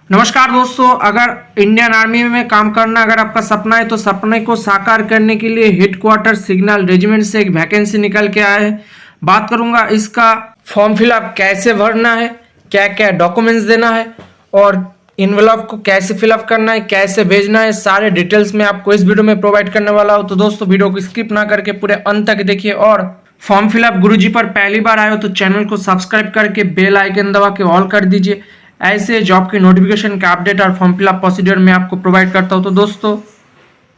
नमस्कार दोस्तों, अगर इंडियन आर्मी में काम करना अगर आपका सपना है तो सपने को साकार करने के लिए हेडक्वार्टर सिग्नल रेजिमेंट से एक वैकेंसी निकल के आया है। बात करूंगा इसका फॉर्म फिलअप कैसे भरना है, क्या क्या डॉक्यूमेंट्स देना है और इनवेलप को कैसे फिलअप करना है, कैसे भेजना है, सारे डिटेल्स मैं आपको इस वीडियो में प्रोवाइड करने वाला हूँ। तो दोस्तों वीडियो को स्किप ना करके पूरे अंत तक देखिए और फॉर्म फिलअप गुरुजी पर पहली बार आए हो तो चैनल को सब्सक्राइब करके बेल आइकन दबा के ऑल कर दीजिए। ऐसे जॉब के नोटिफिकेशन का अपडेट और फॉर्म फिलअप प्रोसीजर मैं आपको प्रोवाइड करता हूं। तो दोस्तों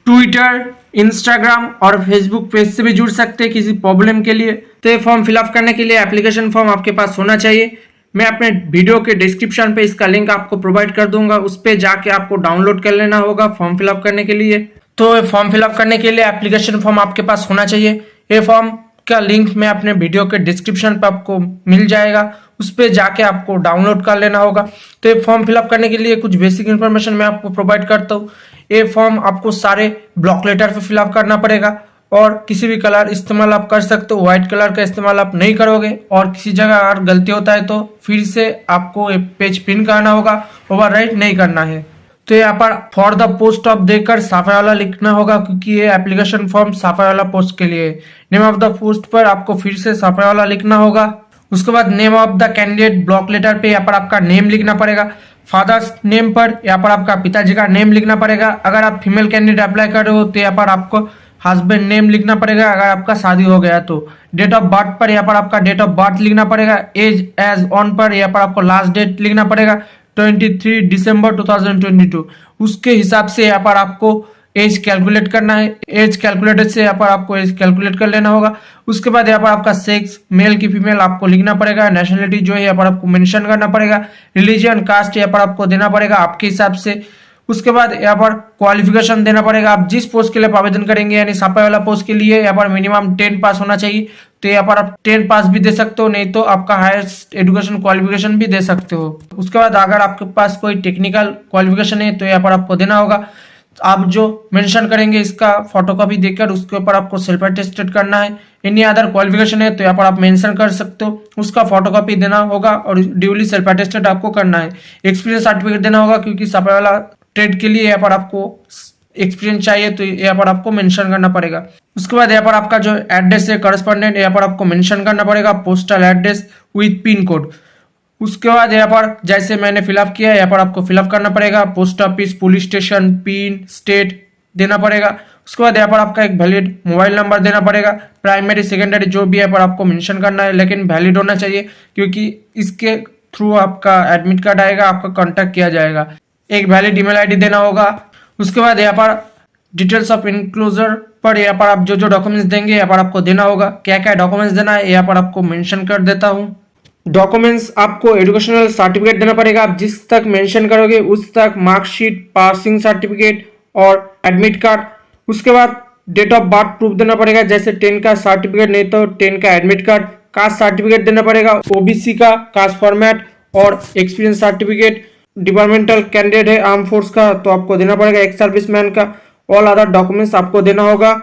ट्विटर, इंस्टाग्राम और फेसबुक पेज से भी जुड़ सकते हैं किसी प्रॉब्लम के लिए। तो ये फॉर्म फिलअप करने के लिए एप्लीकेशन फॉर्म आपके पास होना चाहिए। मैं अपने वीडियो के डिस्क्रिप्शन पे इसका लिंक आपको प्रोवाइड कर दूंगा, उस पर जाके आपको डाउनलोड कर लेना होगा फॉर्म फिलअप करने के लिए। तो फॉर्म फिलअप करने के लिए एप्लीकेशन फॉर्म आपके पास होना चाहिए। ये फॉर्म का लिंक मैं अपने वीडियो के डिस्क्रिप्शन पर आपको मिल जाएगा, उस पर जाके आपको डाउनलोड कर लेना होगा। तो ये फॉर्म फिलअप करने के लिए कुछ बेसिक इन्फॉर्मेशन मैं आपको प्रोवाइड करता हूँ। ये फॉर्म आपको सारे ब्लॉक लेटर पे फिलअप करना पड़ेगा और किसी भी कलर इस्तेमाल आप कर सकते हो, व्हाइट कलर का इस्तेमाल आप नहीं करोगे। और किसी जगह अगर गलती होता है तो फिर से आपको पेज प्रिंट करना होगा, ओवर राइट नहीं करना है। तो यहाँ पर फॉर द पोस्ट ऑफ देकर साफा वाला लिखना होगा, क्योंकि ये एप्लीकेशन फॉर्म साफा वाला पोस्ट के लिए। नेम ऑफ द पोस्ट पर आपको फिर से साफा वाला लिखना होगा। उसके बाद name of the candidate block letter पे यहाँ पर आपका नेम लिखना पड़ेगा। फादर्स नेम पर यहाँ पर आपका पिताजी का नेम लिखना पड़ेगा। अगर आप फीमेल कैंडिडेट अप्लाई कर रहे हो तो यहाँ पर आपको हस्बैंड नेम लिखना पड़ेगा, अगर आपका शादी हो गया तो। डेट ऑफ बर्थ पर यहाँ पर आपका डेट ऑफ बर्थ लिखना पड़ेगा। एज एज ऑन पर यहाँ पर आपको लास्ट डेट लिखना पड़ेगा 23 दिसंबर 2022। उसके हिसाब से यहाँ पर आपको एज कैलकुलेट करना है। एज कैलकुलेटर से यहाँ पर आपको एज कैलकुलेट कर लेना होगा। उसके बाद यहाँ पर आपका सेक्स मेल की फीमेल आपको लिखना पड़ेगा। नेशनलिटी जो है यहाँ पर आपको मेंशन करना पड़ेगा। रिलीजन कास्ट यहाँ पर आपको देना पड़ेगा आपके हिसाब से। उसके बाद यहाँ पर क्वालिफिकेशन देना पड़ेगा। आप जिस पोस्ट के लिए आवेदन करेंगे, यानी छापा वाला पोस्ट के लिए यहाँ पर मिनिमम 10 पास होना चाहिए। तो यहाँ पर आप 10 पास भी दे सकते हो, नहीं तो आपका हायर एजुकेशन क्वालिफिकेशन भी दे सकते हो। उसके बाद अगर आपके पास कोई टेक्निकल क्वालिफिकेशन है तो यहाँ पर आपको देना होगा। आप जो मेंशन करेंगे इसका फोटोकॉपी देकर उसके ऊपर आपको सेल्फ अटेस्टेड करना है। एनी अदर क्वालिफिकेशन है तो यहाँ पर आप मेंशन कर सकते हो, उसका फोटोकॉपी देना होगा और ड्यूली सेल्फ अटेस्टेड आपको करना है। एक्सपीरियंस सर्टिफिकेट देना होगा, क्योंकि छापा वाला ट्रेड के लिए यहाँ पर आपको एक्सपीरियंस चाहिए, तो यहाँ पर आपको मेंशन करना पड़ेगा। उसके बाद यहाँ पर आपका जो एड्रेस है करस्पॉन्डेंट यहाँ पर आपको मेंशन करना पड़ेगा, postal address with pin code. उसके बाद यहाँ पर जैसे मैंने फिलअप किया यहाँ पर आपको फिलअप करना पड़ेगा। Post office, police station, pin, state देना पड़ेगा। उसके बाद यहाँ पर आपका एक वैलिड मोबाइल नंबर देना पड़ेगा। प्राइमरी सेकेंडरी जो भी यहाँ पर आपको मेंशन करना है, लेकिन वैलिड होना चाहिए, क्योंकि इसके थ्रू आपका एडमिट कार्ड आएगा, आपका कॉन्टैक्ट किया जाएगा। एक वैलिड ईमेल आईडी देना होगा। उसके बाद यहाँ पर डिटेल्स ऑफ इनक्लोजर पर यहाँ पर आप जो जो डॉक्यूमेंट्स देंगे यहाँ पर आपको देना होगा। क्या क्या डॉक्यूमेंट्स देना है यहाँ पर आपको मेंशन कर देता हूँ। डॉक्यूमेंट्स आपको एजुकेशनल सर्टिफिकेट देना पड़ेगा। आप जिस तक मेंशन करोगे उस तक मार्कशीट, पासिंग सर्टिफिकेट और एडमिट कार्ड। उसके बाद डेट ऑफ बर्थ प्रूफ देना पड़ेगा, जैसे 10 का सर्टिफिकेट नहीं तो 10 का एडमिट कार्ड। कास्ट सर्टिफिकेट देना पड़ेगा, ओबीसी का कास्ट फॉर्मेट और एक्सपीरियंस सर्टिफिकेट। डिपार्टमेंटल कैंडिडेट है आर्म फोर्स का तो आपको देना पड़ेगा, एक्स सर्विसमैन का। ऑल अदर डॉक्यूमेंट्स आपको देना होगा।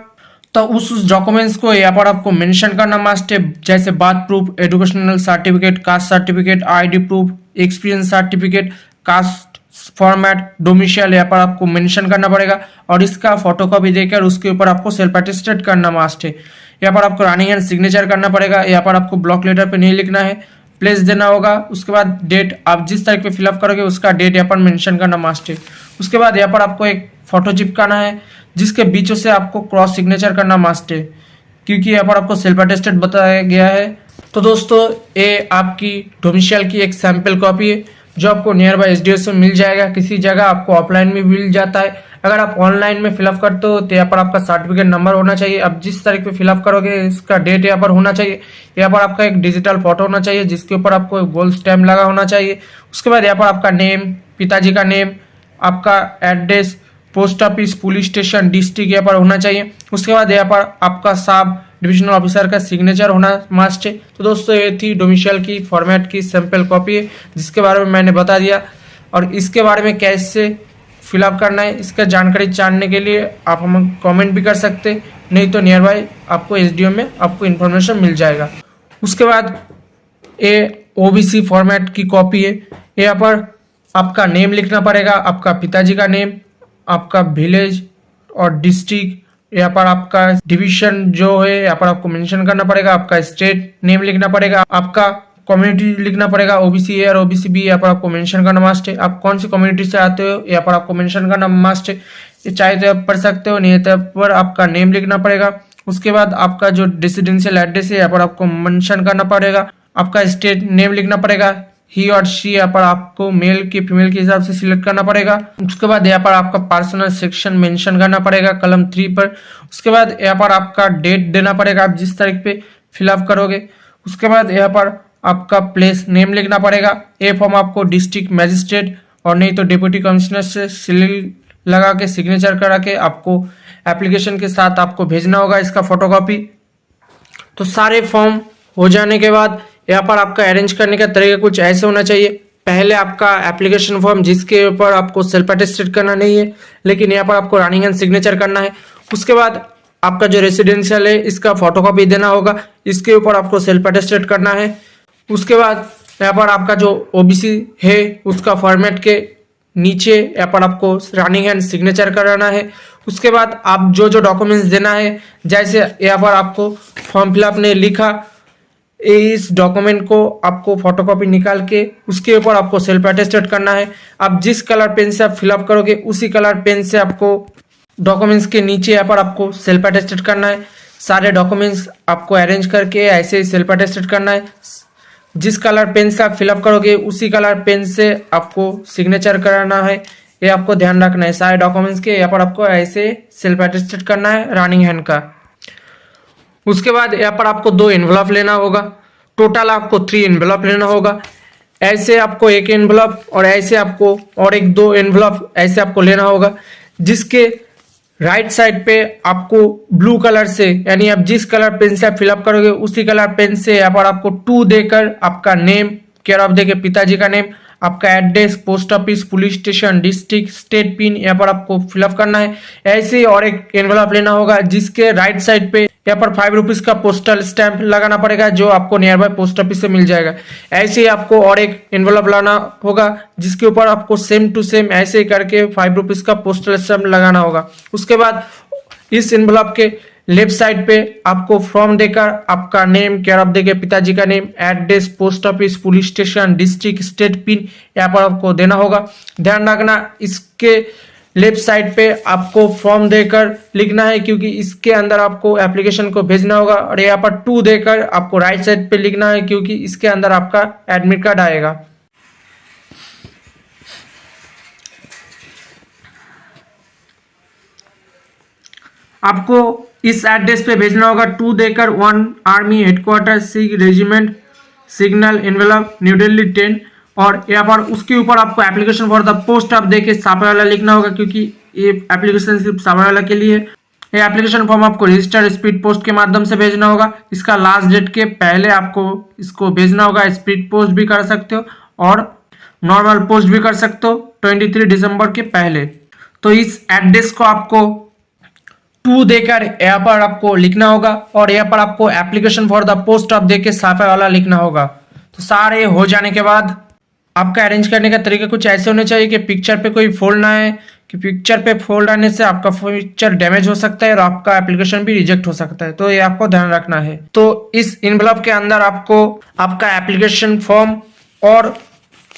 तो उस डॉक्यूमेंट्स को यहाँ पर आपको मेंशन करना मस्ट है, जैसे birth proof, educational certificate, caste certificate, ID proof, experience certificate, caste format, domicile यहाँ पर आपको मेंशन करना पड़ेगा और इसका फोटोकॉपी देकर उसके ऊपर आपको सेल्फ अटेस्टेड करना मस्ट है। यहाँ पर आपको रनिंग एंड सिग्नेचर करना पड़ेगा। यहाँ पर आपको ब्लॉक लेटर पे नहीं लिखना है, प्लेस देना होगा। उसके बाद डेट आप जिस तारीख पे फिलअप करोगे उसका डेट यहाँ पर मेंशन करना मस्ट है। उसके बाद यहाँ पर आपको एक फोटो चिपकाना है, जिसके बीचों से आपको क्रॉस सिग्नेचर करना मस्ट है, क्योंकि यहाँ पर आपको सेल्फ अटेस्टेड बताया गया है। तो दोस्तों ये आपकी डोमिसाइल की एक सैंपल कॉपी है, जो आपको नियर बाय एसडीओ से मिल जाएगा। किसी जगह आपको ऑफलाइन में मिल जाता है। अगर आप ऑनलाइन में फिलअप करते हो तो यहाँ पर आपका सर्टिफिकेट नंबर होना चाहिए। अब जिस तारीख पे फिलअप करोगे इसका डेट यहाँ पर होना चाहिए। यहाँ पर आपका एक डिजिटल फोटो होना चाहिए, जिसके ऊपर आपको गोल्ड स्टैम्प लगा होना चाहिए। उसके बाद यहाँ पर आपका नेम, पिताजी का नेम, आपका address, post office, police station, district यहाँ पर होना चाहिए। उसके बाद यहाँ पर आपका सब डिविजनल ऑफिसर का सिग्नेचर होना मस्ट है। तो दोस्तों ये थी डोमिसाइल की फॉर्मेट की सैंपल कॉपी है, जिसके बारे में मैंने बता दिया। और इसके बारे में कैसे फिलअप करना है इसका जानकारी जानने के लिए आप हम कमेंट भी कर सकते, नहीं तो नियर बाय आपको एसडीओ में आपको इन्फॉर्मेशन मिल जाएगा। उसके बाद ये ओबीसी फॉर्मेट की कॉपी है। यहाँ पर आपका नेम लिखना पड़ेगा, आपका पिताजी का नेम, आपका विलेज और डिस्ट्रिक्ट, यहाँ पर आपका डिवीजन जो है यहाँ पर आपको मेंशन करना पड़ेगा, आपका स्टेट नेम लिखना पड़ेगा, आपका कम्युनिटी लिखना पड़ेगा, ओबीसी ए और ओबीसी बी यहाँ पर आपको मेंशन करना मस्ट है। आप कौन सी कम्युनिटी से आते हो यहाँ पर आपको मेंशन करना मस्ट है। ये चाहे तो आप पढ़ सकते हो, नहीं तो पर आपका नेम लिखना पड़ेगा। उसके बाद आपका जो रेसिडेंशियल एड्रेस है यहाँ पर आपको मेंशन करना पड़ेगा, आपका स्टेट नेम लिखना पड़ेगा, ही और शी यहाँ पर आपको मेल की फीमेल के हिसाब से सिलेक्ट करना पड़ेगा। उसके बाद यहाँ पर आपका पर्सनल सेक्शन मेंशन करना पड़ेगा कलम 3 पर। उसके बाद यहाँ पर आपका डेट देना पड़ेगा, आप जिस तारीख पे फिलअप करोगे। उसके बाद यहाँ पर आपका प्लेस नेम लिखना पड़ेगा। ये फॉर्म आपको डिस्ट्रिक्ट मैजिस्ट्रेट और नहीं तो डिप्टी कमिश्नर से सील लगा के सिग्नेचर करा के आपको एप्लीकेशन के साथ आपको भेजना होगा इसका फोटोकॉपी। तो सारे फॉर्म हो जाने के बाद यहाँ पर आपका अरेंज करने का तरीका कुछ ऐसे होना चाहिए। पहले आपका एप्लीकेशन फॉर्म जिसके ऊपर आपको सेल्फ अटेस्टेड करना नहीं है, लेकिन यहाँ पर आपको रनिंग एंड सिग्नेचर करना है। उसके बाद आपका जो रेसिडेंशियल है इसका फोटोकॉपी देना होगा, इसके ऊपर आपको सेल्फ अटेस्टेड करना है। उसके बाद यहाँ पर आपका जो ओबीसी है उसका फॉर्मेट के नीचे यहाँ पर आपको रनिंग एंड सिग्नेचर कराना है। उसके बाद आप जो जो डॉक्यूमेंट्स देना है, जैसे यहाँ पर आपको फॉर्म फिलअप ने लिखा, इस डॉक्यूमेंट को आपको फोटोकॉपी निकाल के उसके ऊपर आपको सेल्फ अटेस्टेड करना है। आप जिस कलर पेन से आप फिलअप करोगे उसी कलर पेन से आपको डॉक्यूमेंट्स के नीचे यहाँ पर आपको सेल्फ अटेस्टेड करना है। सारे डॉक्यूमेंट्स आपको अरेंज करके ऐसे ही सेल्फ अटेस्टेड करना है। जिस कलर पेन से आप फिलअप करोगे उसी कलर पेन से आपको सिग्नेचर कराना है, ये आपको ध्यान रखना है। सारे डॉक्यूमेंट्स के यहाँ पर आपको ऐसे सेल्फ अटेस्टेड करना है रनिंग हैंड का। उसके बाद यहाँ पर आपको 2 एनवलप लेना होगा, टोटल आपको 3 एनवलप लेना होगा। ऐसे आपको एक एनवलप और ऐसे आपको और एक 2 एनवलप ऐसे आपको लेना होगा, जिसके राइट साइड पे आपको ब्लू कलर से, यानी आप जिस कलर पेन से आप फिलअप करोगे उसी कलर पेन से यहाँ पर आपको 2 देकर आपका नेम, केयर ऑफ देके पिताजी का नेम, आपका address, post office, police station, district, state pin यहाँ पर आपको फिलअप करना है। ऐसे और एक एनवलप लेना होगा जिसके राइट साइड पे यहाँ पर 5 रुपीज का पोस्टल स्टैंप लगाना पड़ेगा, जो आपको नियर बाय पोस्ट ऑफिस से मिल जाएगा। ऐसे ही आपको और एक एनवलप लाना होगा जिसके ऊपर आपको सेम टू सेम ऐसे ही करके 5 रुपीज का पोस्टल स्टैंप लगाना होगा। उसके बाद इस एनवलप के लेफ्ट साइड पे आपको फॉर्म देकर आपका नेम, केयर ऑफ देके पिताजी का name, address, post office, police station, district, state pin यहाँ पर आपको देना होगा। ध्यान रखना इसके लेफ्ट साइड पे आपको फॉर्म देकर लिखना है, क्योंकि इसके अंदर आपको एप्लीकेशन को भेजना होगा। और यहाँ पर 2 देकर आपको राइट साइड पे लिखना है, क्योंकि इसके अंदर आपका एडमिट कार्ड आएगा। आपको इस एड्रेस पे भेजना होगा 2 देकर 1 army headquarter Sikh regiment signal envelope new Delhi 10। और यहाँ पर उसके ऊपर आपको एप्लीकेशन फॉर द पोस्ट आप देके सापे वाला लिखना होगा, क्योंकि ये एप्लीकेशन सिर्फ सापे वाला के लिए है। ये एप्लीकेशन फॉर्म आपको रजिस्टर्ड स्पीड पोस्ट के माध्यम से भेजना होगा। इसका लास्ट डेट के पहले आपको इसको भेजना होगा। स्पीड पोस्ट भी कर सकते हो और नॉर्मल पोस्ट भी कर सकते हो 23 दिसंबर के पहले। तो इस एड्रेस को आपको 2 देकर यहाँ पर आपको लिखना होगा और यहाँ पर आपको एप्लीकेशन फॉर द पोस्ट आप देके साफे वाला लिखना होगा। तो सारे हो जाने के बाद आपका अरेंज करने का तरीका कुछ ऐसे होने चाहिए कि पिक्चर पे कोई फोल्ड ना है, कि पिक्चर पे फोल्ड आने से आपका पिक्चर डैमेज हो सकता है और आपका एप्लीकेशन भी रिजेक्ट हो सकता है। तो ये आपको ध्यान रखना है। तो इस एनवेलप के अंदर आपको आपका एप्लीकेशन फॉर्म और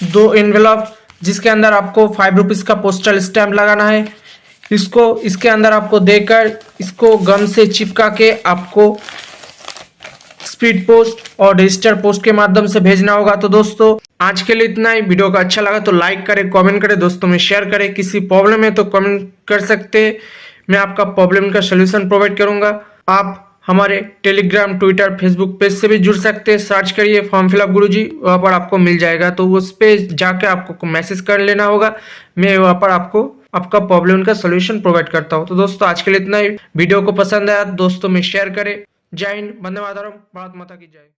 2 एनवेलप जिसके अंदर आपको 5 रुपीज का पोस्टल स्टैंप लगाना है, इसको इसके अंदर आपको देकर इसको गम से चिपका के आपको स्पीड पोस्ट और रजिस्टर पोस्ट के माध्यम से भेजना होगा। तो दोस्तों आज के लिए इतना ही। वीडियो का अच्छा लगा तो लाइक करें, कमेंट करें, दोस्तों में शेयर करें। किसी प्रॉब्लम है तो कमेंट कर सकते हैं, मैं आपका प्रॉब्लम का सोल्यूशन प्रोवाइड करूंगा। आप हमारे टेलीग्राम, ट्विटर, फेसबुक पेज से भी जुड़ सकते हैं। सर्च करिए फॉर्म फिलअप गुरुजी, वहाँ पर आपको मिल जाएगा। तो उस पर जाके आपको मैसेज कर लेना होगा, मैं वहाँ पर आपको आपका प्रॉब्लम का सोल्यूशन प्रोवाइड करता हूँ। तो दोस्तों आज के लिए इतना ही। वीडियो को पसंद आया दोस्तों में शेयर करें। जय हिंद, वंदे मातरम, भारत माता की जय।